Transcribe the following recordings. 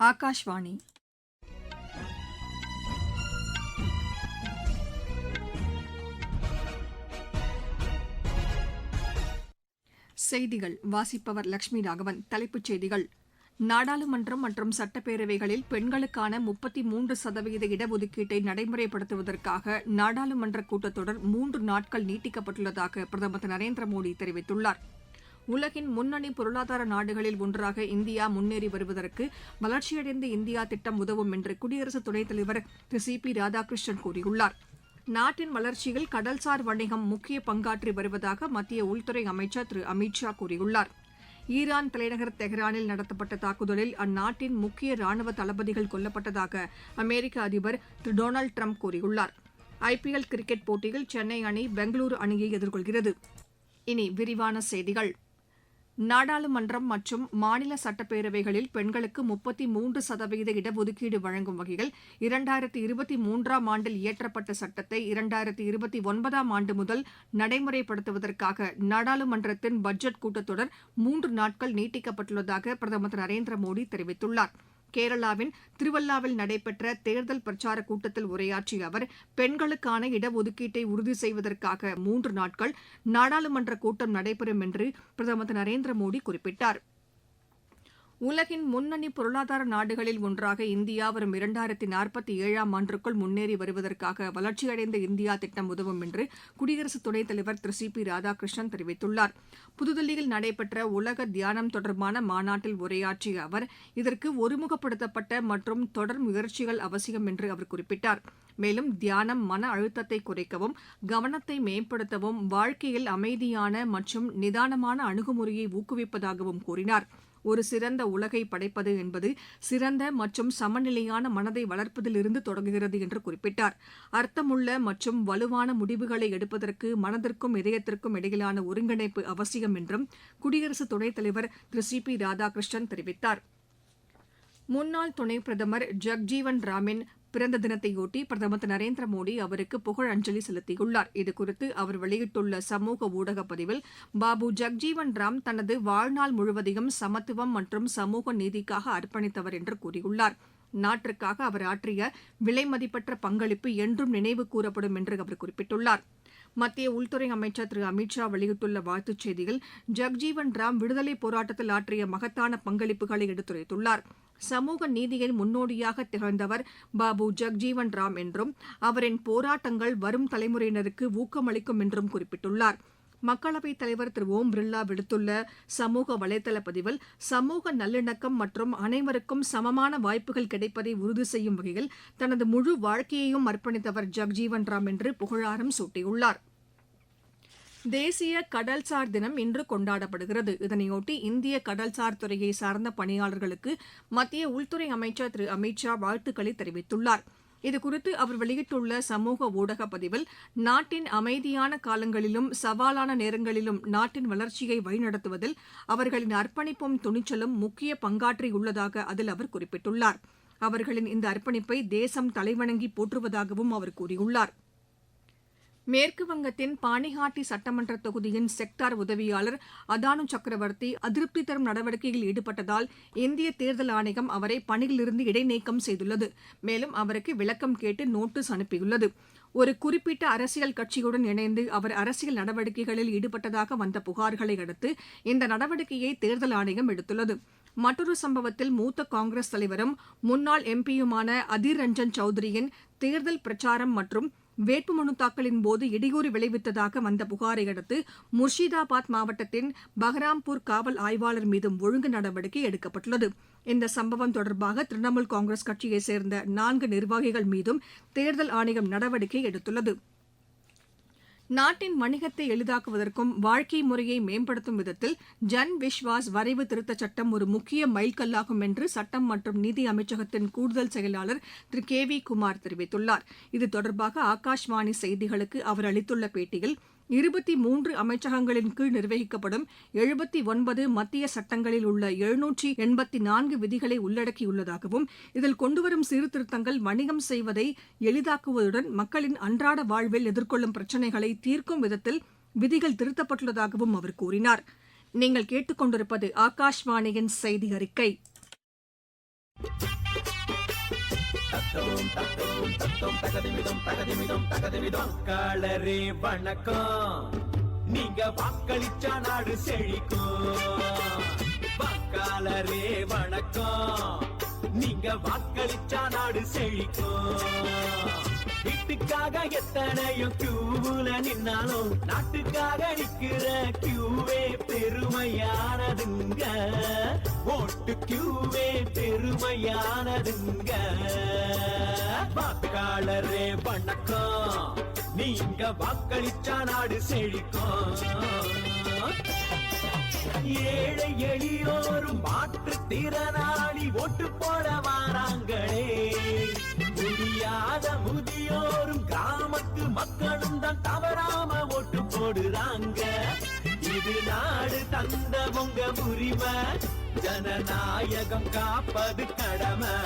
ஆகாஷ்வாணி. செய்திகள் வாசிப்பவர் லட்சுமி ராகவன். தலைப்புச் செய்திகள்: நாடாளுமன்றம் மற்றும் சட்டப்பேரவைகளில் பெண்களுக்கான 33% இடஒதுக்கீட்டை நடைமுறைப்படுத்துவதற்காக நாடாளுமன்ற கூட்டத்தொடர் 3 நாட்கள் நீட்டிக்கப்பட்டுள்ளதாக பிரதமர் திரு நரேந்திர மோடி தெரிவித்துள்ளார். உலகின் முன்னணி பொருளாதார நாடுகளில் ஒன்றாக இந்தியா முன்னேறி வருவதற்கு வளர்ச்சியடைந்த இந்தியா திட்டம் உதவும் என்று குடியரசு துணைத் தலைவர் திரு சி பி ராதாகிருஷ்ணன் கூறியுள்ளார். நாட்டின் வளர்ச்சியில் கடல்சார் வணிகம் முக்கிய பங்காற்றி வருவதாக மத்திய உள்துறை அமைச்சர் திரு அமித் ஷா கூறியுள்ளார். ஈரான் தலைநகர் தெஹ்ரானில் நடத்தப்பட்ட தாக்குதலில் அந்நாட்டின் முக்கிய ராணுவ தளபதிகள் கொல்லப்பட்டதாக அமெரிக்க அதிபர் திரு டொனால்டு டிரம்ப் கூறியுள்ளார். ஐபிஎல் கிரிக்கெட் போட்டியில் சென்னை அணி பெங்களூரு அணியை எதிர்கொள்கிறது. இனி விரிவான செய்திகள். நாடாளுமன்றம் மற்றும் மாநில சட்டப்பேரவைகளில் பெண்களுக்கு 33% இடஒதுக்கீடு வழங்கும் வகையில் 2023ஆம் ஆண்டில் இயற்றப்பட்ட சட்டத்தை 2029ஆம் ஆண்டு முதல் நடைமுறைப்படுத்துவதற்காக நாடாளுமன்றத்தின் பட்ஜெட் கூட்டத்தொடர் 3 நாட்கள் நீட்டிக்கப்பட்டுள்ளதாக பிரதமர் திரு நரேந்திர மோடி தெரிவித்துள்ளார். கேரளாவின் திருவல்லாவில் நடைபெற்ற தேர்தல் பிரச்சார கூட்டத்தில் உரையாற்றிய அவர், பெண்களுக்கான இடஒதுக்கீட்டை உறுதி செய்வதற்காக 3 நாட்கள் நாடாளுமன்ற கூட்டம் நடைபெறும் என்று பிரதமர் திரு நரேந்திர மோடி குறிப்பிட்டார். உலகின் முன்னணி பொருளாதார நாடுகளில் ஒன்றாக இந்தியா வரும் 2047ஆம் ஆண்டிற்குள் முன்னேறி வருவதற்காக வளர்ச்சியடைந்த இந்தியா திட்டம் உதவும் என்று குடியரசு துணைத் தலைவர் திரு சி பி ராதாகிருஷ்ணன் தெரிவித்துள்ளார். புதுதில்லியில் நடைபெற்ற உலக தியானம் தொடர்பான மாநாட்டில் உரையாற்றிய அவர், இதற்கு ஒருமுகப்படுத்தப்பட்ட மற்றும் தொடர் முயற்சிகள் அவசியம் என்று அவர் குறிப்பிட்டார். மேலும் தியானம் மன அழுத்தத்தை குறைக்கவும், கவனத்தை மேம்படுத்தவும், வாழ்க்கையில் அமைதியான மற்றும் நிதானமான அணுகுமுறையை ஊக்குவிப்பதாகவும் கூறினார். ஒரு சிறந்த உலகை படைப்பது என்பது சிறந்த மற்றும் சமநிலையான மனதை வளர்ப்பதிலிருந்து தொடங்குகிறது என்று குறிப்பிட்டார். அர்த்தமுள்ள மற்றும் வலுவான முடிவுகளை எடுப்பதற்கு மனதிற்கும் இதயத்திற்கும் இடையிலான ஒருங்கிணைப்பு அவசியம் என்றும் குடியரசு துணைத் தலைவர் திரு சி பி ராதாகிருஷ்ணன் தெரிவித்தார். முன்னாள் துணை பிரதமர் ஜக்ஜீவன் ராமின் பிறந்த தினத்தையொட்டி பிரதமர் திரு நரேந்திர மோடி அவருக்கு புகழஞ்சலி செலுத்தியுள்ளார். இதுகுறித்து அவர் வெளியிட்டுள்ள சமூக ஊடக பதிவில், பாபு ஜக்ஜீவன் ராம் தனது வாழ்நாள் முழுவதையும் சமத்துவம் மற்றும் சமூக நீதிக்காக அர்ப்பணித்தவர் என்று கூறியுள்ளார். நாட்டிற்காக அவர் ஆற்றிய விலைமதிப்பற்ற பங்களிப்பு என்றும் நினைவு கூறப்படும் என்று அவர் குறிப்பிட்டுள்ளார். மத்திய உள்துறை அமைச்சர் திரு அமித் ஷா வெளியிட்டுள்ள வாழ்த்துச் செய்தியில், ஜக்ஜீவன் ராம் விடுதலைப் போராட்டத்தில் ஆற்றிய மகத்தான பங்களிப்புகளை எடுத்துரைத்துள்ளார். சமூக நீதியின் முன்னோடியாக திகழ்ந்தவர் பாபு ஜக்ஜீவன் ராம் என்றும், அவரின் போராட்டங்கள் வரும் தலைமுறையினருக்கு ஊக்கமளிக்கும் என்றும் குறிப்பிட்டுள்ளார். மக்களவைத் தலைவர் திரு ஓம் பிர்லா விடுத்துள்ள சமூக வலைதள பதிவில், சமூக நல்லிணக்கம் மற்றும் அனைவருக்கும் சமமான வாய்ப்புகள் கிடைப்பதை உறுதி செய்யும் வகையில் தனது முழு வாழ்க்கையையும் அர்ப்பணித்தவர் ஜக்ஜீவன் ராம் என்று புகழாரம் சூட்டியுள்ளார். தேசிய கடல்சார் தினம் இன்று கொண்டாடப்படுகிறது. இதனையொட்டி இந்திய கடல்சார் துறையை சார்ந்த பணியாளர்களுக்கு மத்திய உள்துறை அமைச்சர் திரு அமித் ஷா வாழ்த்துக்களை தெரிவித்துள்ளார். இதுகுறித்து அவர் வெளியிட்டுள்ள சமூக ஊடக பதிவில், நாட்டின் அமைதியான காலங்களிலும் சவாலான நேரங்களிலும் நாட்டின் வளர்ச்சியை வழிநடத்துவதில் அவர்களின் அர்ப்பணிப்பும் துணிச்சலும் முக்கிய பங்காற்றியுள்ளதாக அதில் அவர் குறிப்பிட்டுள்ளார். அவர்களின் இந்த அர்ப்பணிப்பை தேசம் தலைவணங்கி போற்றுவதாகவும் அவர் கூறியுள்ளார். மேற்குவங்கத்தின் பானிஹாட்டி சட்டமன்ற தொகுதியின் செக்டார் உதவியாளர் அதானு சக்கரவர்த்தி அதிருப்தி தரும் நடவடிக்கையில் ஈடுபட்டதால் இந்திய தேர்தல் ஆணையம் அவரை பணியிலிருந்து இடைநீக்கம் செய்துள்ளது. மேலும் அவருக்கு விளக்கம் கேட்டு நோட்டீஸ் அனுப்பியுள்ளது. ஒரு குறிப்பிட்ட அரசியல் கட்சியுடன் இணைந்து அவர் அரசியல் நடவடிக்கைகளில் ஈடுபட்டதாக வந்த புகார்களை அடுத்து இந்த நடவடிக்கையை தேர்தல் ஆணையம் எடுத்துள்ளது. மற்றொரு சம்பவத்தில் மூத்த காங்கிரஸ் தலைவரும் முன்னாள் எம்பியுமான அதீர் ரஞ்சன் சௌத்ரியின் தேர்தல் பிரச்சாரம் மற்றும் வேட்புமனு தாக்கலின் போது இடையூறு விளைவித்ததாக வந்த புகாரை அடுத்து முர்ஷிதாபாத் மாவட்டத்தின் பஹ்ராம்பூர் காவல் ஆய்வாளர் மீதும் ஒழுங்கு நடவடிக்கை எடுக்கப்பட்டுள்ளது. இந்த சம்பவம் தொடர்பாக திரிணாமுல் காங்கிரஸ் கட்சியைச் சேர்ந்த 4 நிர்வாகிகள் மீதும் தேர்தல் ஆணையம் நடவடிக்கை எடுத்துள்ளது. நாட்டின் வணிகத்தை எளிதாக்குவதற்கும் வாழ்க்கை முறையை மேம்படுத்தும் விதத்தில் ஜன் விஸ்வாஸ் வரைவு திருத்தச் சட்டம் ஒரு முக்கிய மைல்கல்லாகும் என்று சட்டம் மற்றும் நீதி அமைச்சகத்தின் கூடுதல் செயலாளர் திரு கே வி குமார் தெரிவித்துள்ளார். இது தொடர்பாக ஆகாஷ்வாணி செய்திகளுக்கு அவர் அளித்துள்ள பேட்டியில், 23 அமைச்சகங்களின் கீழ் நிர்வகிக்கப்படும் 79 மத்திய சட்டங்களில் உள்ள 784 விதிகளை உள்ளடக்கியுள்ளதாகவும், இதில் கொண்டுவரும் சீர்திருத்தங்கள் வணிகம் செய்வதை எளிதாக்குவதுடன் மக்களின் அன்றாட வாழ்வில் எதிர்கொள்ளும் பிரச்சினைகளை தீர்க்கும் விதத்தில் விதிகள் திருத்தப்பட்டுள்ளதாகவும் அவர் கூறினார். நீங்கள் கேட்டுக் கொண்டிருப்பது ஆகாஷ்வாணியின் செய்தி அறிக்கை. வாக்காளரே வணக்கம், நீங்க வாக்களிச்சா நாடு செழிக்கும். வாக்காளரே வணக்கம், நீங்க வாக்களிச்சா நாடு செழிக்கும். வீட்டுக்காக எத்தனையோ கியூல நின்னாலும் நாட்டுக்காக நிக்கிற கியூவே பெருமையானதுங்க. ஓட்டு கியூவே பெருமையானதுங்க. வாக்காளரே வணக்கம், நீங்க வாக்களிச்சா நாடு செழிக்கும். ஏழை எளியோரும் மாற்றுத்திறனாளி ஓட்டு போட வாராங்களே. முடியாத முதியோரும் கிராமத்து மக்களும் தான் தவறாம ஓட்டு போடுறாங்க. இது நாடு தந்த உங்க உரிமை, ஜனநாயகம் காப்பது கடமை.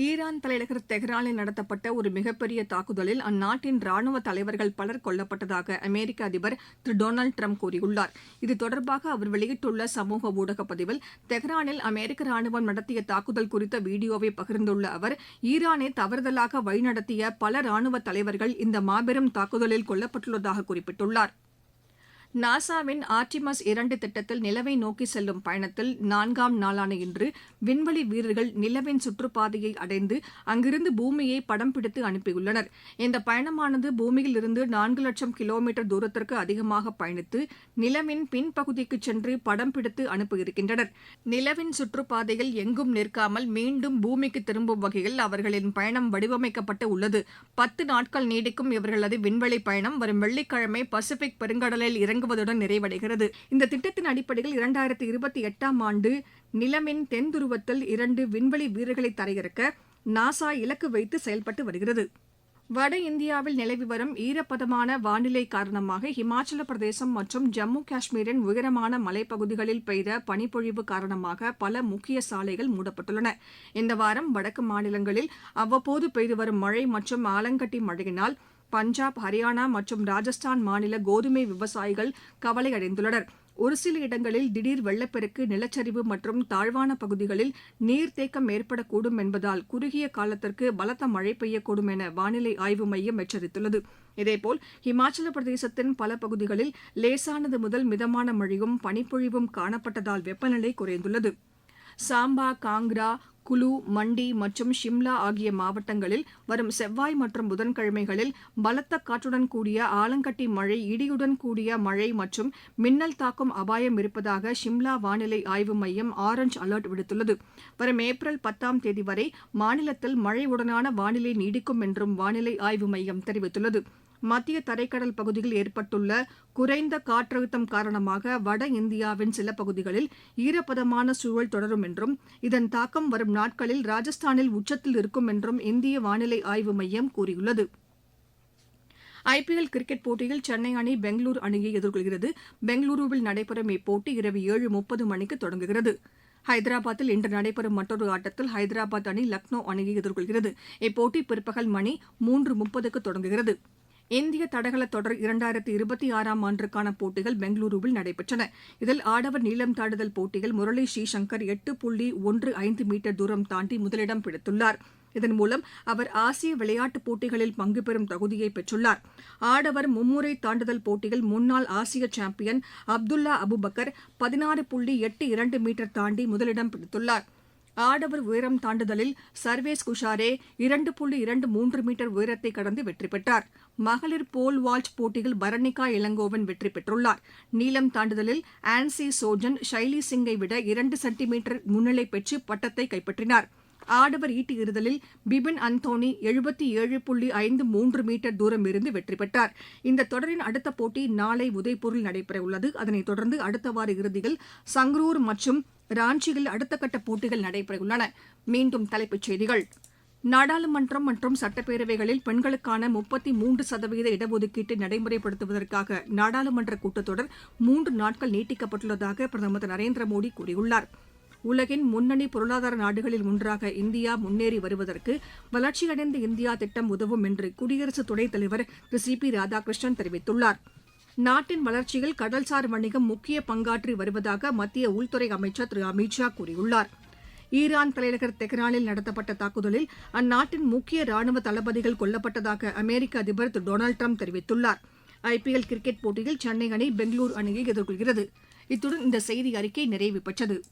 ஈரான் தலைநகர் தெஹ்ரானில் நடத்தப்பட்ட ஒரு மிகப்பெரிய தாக்குதலில் அந்நாட்டின் ராணுவ தலைவர்கள் பலர் கொல்லப்பட்டதாக அமெரிக்க அதிபர் திரு டொனால்டு ட்ரம்ப் கூறியுள்ளார். இது தொடர்பாக அவர் வெளியிட்டுள்ள சமூக ஊடக பதிவில், தெஹ்ரானில் அமெரிக்க ராணுவம் நடத்திய தாக்குதல் குறித்த வீடியோவை பகிர்ந்துள்ள அவர், ஈரானை தவறுதலாக வழிநடத்திய பல ராணுவ தலைவர்கள் இந்த மாபெரும் தாக்குதலில் கொல்லப்பட்டுள்ளதாக குறிப்பிட்டுள்ளார். நாசாவின் ஆர்டிமஸ் 2 திட்டத்தில் நிலவை நோக்கி செல்லும் பயணத்தில் 4ஆம் நாளான இன்று விண்வெளி வீரர்கள் நிலவின் சுற்றுப்பாதையை அடைந்து அங்கிருந்து பூமியை படம் பிடித்து அனுப்பியுள்ளனர். இந்த பயணமானது பூமியில் இருந்து 4 லட்சம் கிலோமீட்டர் தூரத்திற்கு அதிகமாக பயணித்து நிலவின் பின்பகுதிக்கு சென்று படம் பிடித்து அனுப்பியிருக்கின்றனர். நிலவின் சுற்றுப்பாதையில் எங்கும் நிற்காமல் மீண்டும் பூமிக்கு திரும்பும் வகையில் அவர்களின் பயணம் வடிவமைக்கப்பட்டு உள்ளது. 10 நாட்கள் நீடிக்கும் இவர்களது விண்வெளி பயணம் வரும் வெள்ளிக்கிழமை பசிபிக் பெருங்கடலில் இறங்குவதுடன் நிறைவடைகிறது. இந்த திட்டத்தின் அடிப்படையில் 2028ஆம் ஆண்டு நிலவின் தென் துருவத்தில் 2 விண்வெளி வீரர்களை தரையிறக்க நாசா இலக்கு வைத்து செயல்பட்டு வருகிறது. வட இந்தியாவில் நிலவி வரும் ஈரப்பதமான வானிலை காரணமாக ஹிமாச்சல பிரதேசம் மற்றும் ஜம்மு காஷ்மீரின் உயரமான மலைப்பகுதிகளில் பெய்த பனிப்பொழிவு காரணமாக பல முக்கிய சாலைகள் மூடப்பட்டுள்ளன. இந்த வாரம் வடக்கு மாநிலங்களில் அவ்வப்போது பெய்து வரும் மழை மற்றும் ஆலங்கட்டி மழையினால் பஞ்சாப், ஹரியானா மற்றும் ராஜஸ்தான் மாநில கோதுமை விவசாயிகள் கவலை அடைந்துள்ளனர். ஒரு சில இடங்களில் திடீர் வெள்ளப்பெருக்கு, நிலச்சரிவு மற்றும் தாழ்வான பகுதிகளில் நீர்த்தேக்கம் ஏற்படக்கூடும் என்பதால் குறுகிய காலத்திற்கு பலத்த மழை பெய்யக்கூடும் என வானிலை ஆய்வு மையம் எச்சரித்துள்ளது. இதேபோல் ஹிமாச்சல பிரதேசத்தின் பல பகுதிகளில் லேசானது முதல் மிதமான மழையும் பனிப்பொழிவும் காணப்பட்டதால் வெப்பநிலை குறைந்துள்ளது. சாம்பா, காங்க்ரா, குலு, மண்டி மற்றும் ஷிம்லா ஆகிய மாவட்டங்களில் வரும் செவ்வாய் மற்றும் புதன்கிழமைகளில் பலத்த காற்றுடன் கூடிய ஆலங்கட்டி மழை, இடியுடன் கூடிய மழை மற்றும் மின்னல் தாக்கும் அபாயம் இருப்பதாக ஷிம்லா வானிலை ஆய்வு மையம் ஆரஞ்ச் அலர்ட் விடுத்துள்ளது. வரும் ஏப்ரல் 10ஆம் தேதி வரை மாநிலத்தில் மழையுடனான வானிலை நீடிக்கும் என்றும் வானிலை ஆய்வு மையம் தெரிவித்துள்ளது. மத்திய தரைக்கடல் பகுதியில் ஏற்பட்டுள்ள குறைந்த காற்றழுத்தம் காரணமாக வட இந்தியாவின் சில பகுதிகளில் ஈரப்பதமான சூழல் தொடரும் என்றும் இதன் தாக்கம் வரும் நாட்களில் ராஜஸ்தானில் உச்சத்தில் இருக்கும் என்றும் இந்திய வானிலை ஆய்வு மையம் கூறியுள்ளது. ஐபிஎல் கிரிக்கெட் போட்டியில் சென்னை அணி பெங்களூரு அணியை எதிர்கொள்கிறது. பெங்களூருவில் நடைபெறும் இப்போட்டி இரவு 7:30 மணிக்கு தொடங்குகிறது. ஹைதராபாத்தில் இன்று நடைபெறும் மற்றொரு ஆட்டத்தில் ஹைதராபாத் அணி லக்னோ அணியை எதிர்கொள்கிறது. இப்போட்டி பிற்பகல் மணி 3:30க்கு தொடங்குகிறது. இந்திய தடகள தொடர் 2026ஆம் ஆண்டுக்கான போட்டிகள் பெங்களூருவில் நடைபெற்றன. இதில் ஆடவர் நீளம் தாண்டுதல் போட்டியில் முரளி ஸ்ரீசங்கர் 8.15 மீட்டர் தூரம் தாண்டி முதலிடம் பிடித்துள்ளார். இதன் மூலம் அவர் ஆசிய விளையாட்டுப் போட்டிகளில் பங்கு பெறும் தகுதியை பெற்றுள்ளார். ஆடவர் மும்முறை தாண்டுதல் போட்டியில் முன்னாள் ஆசிய சாம்பியன் அப்துல்லா அபுபக்கர் 16.82 மீட்டர் தாண்டி முதலிடம் பிடித்துள்ளார். ஆடவர் உயரம் தாண்டுதலில் சர்வேஸ் குஷாரே 2.23 மீட்டர் உயரத்தை கடந்து வெற்றி பெற்றார். மகளிர் போல் வால்ட் போட்டியில் பரணிகா இளங்கோவன் வெற்றி பெற்றுள்ளார். நீளம் தாண்டுதலில் ஆன்சி சோஜன் ஷைலி சிங்கை விட 2 சென்டிமீட்டர் முன்னிலை பெற்று பட்டத்தை கைப்பற்றினார். ஆடவர் ஈட்டி எறிதலில் பிபின் அந்தோனி 77.53 மீட்டர் தூரம் இருந்து வெற்றி பெற்றார். இந்த தொடரின் அடுத்த போட்டி நாளை உதய்பூரில் நடைபெறவுள்ளது. அதனைத் தொடர்ந்து அடுத்த வார இறுதியில் சங்ரூர் மற்றும் ராஞ்சியில் அடுத்த கட்ட போட்டிகள் நடைபெறவுள்ளன. மீண்டும் தலைப்புச் செய்திகள். நாடாளுமன்றம் மற்றும் சட்டப்பேரவைகளில் பெண்களுக்கான 33% இடஒதுக்கீட்டை நடைமுறைப்படுத்துவதற்காக நாடாளுமன்ற கூட்டத்தொடர் 3 நாட்கள் நீட்டிக்கப்பட்டுள்ளதாக பிரதமர் திரு நரேந்திர மோடி கூறியுள்ளார். உலகின் முன்னணி பொருளாதார நாடுகளில் ஒன்றாக இந்தியா முன்னேறி வருவதற்கு வளர்ச்சியடைந்த இந்தியா திட்டம் உதவும் என்று குடியரசு துணைத் தலைவர் திரு சி பி ராதாகிருஷ்ணன் தெரிவித்துள்ளார். நாட்டின் வளர்ச்சியில் கடல்சார் வணிகம் முக்கிய பங்காற்றி வருவதாக மத்திய உள்துறை அமைச்சர் திரு அமித் ஷா கூறியுள்ளார். ஈரான் தலைநகர் தெஹ்ரானில் நடத்தப்பட்ட தாக்குதலில் அந்நாட்டின் முக்கிய ராணுவ தளபதிகள் கொல்லப்பட்டதாக அமெரிக்க அதிபர் திரு டொனால்டு ட்ரம்ப் தெரிவித்துள்ளார். IPL கிரிக்கெட் போட்டியில் சென்னை அணி பெங்களூரு அணியை எதிர்கொள்கிறது. இத்துடன் இந்த செய்தி அறிக்கை நிறைவு பெற்றது.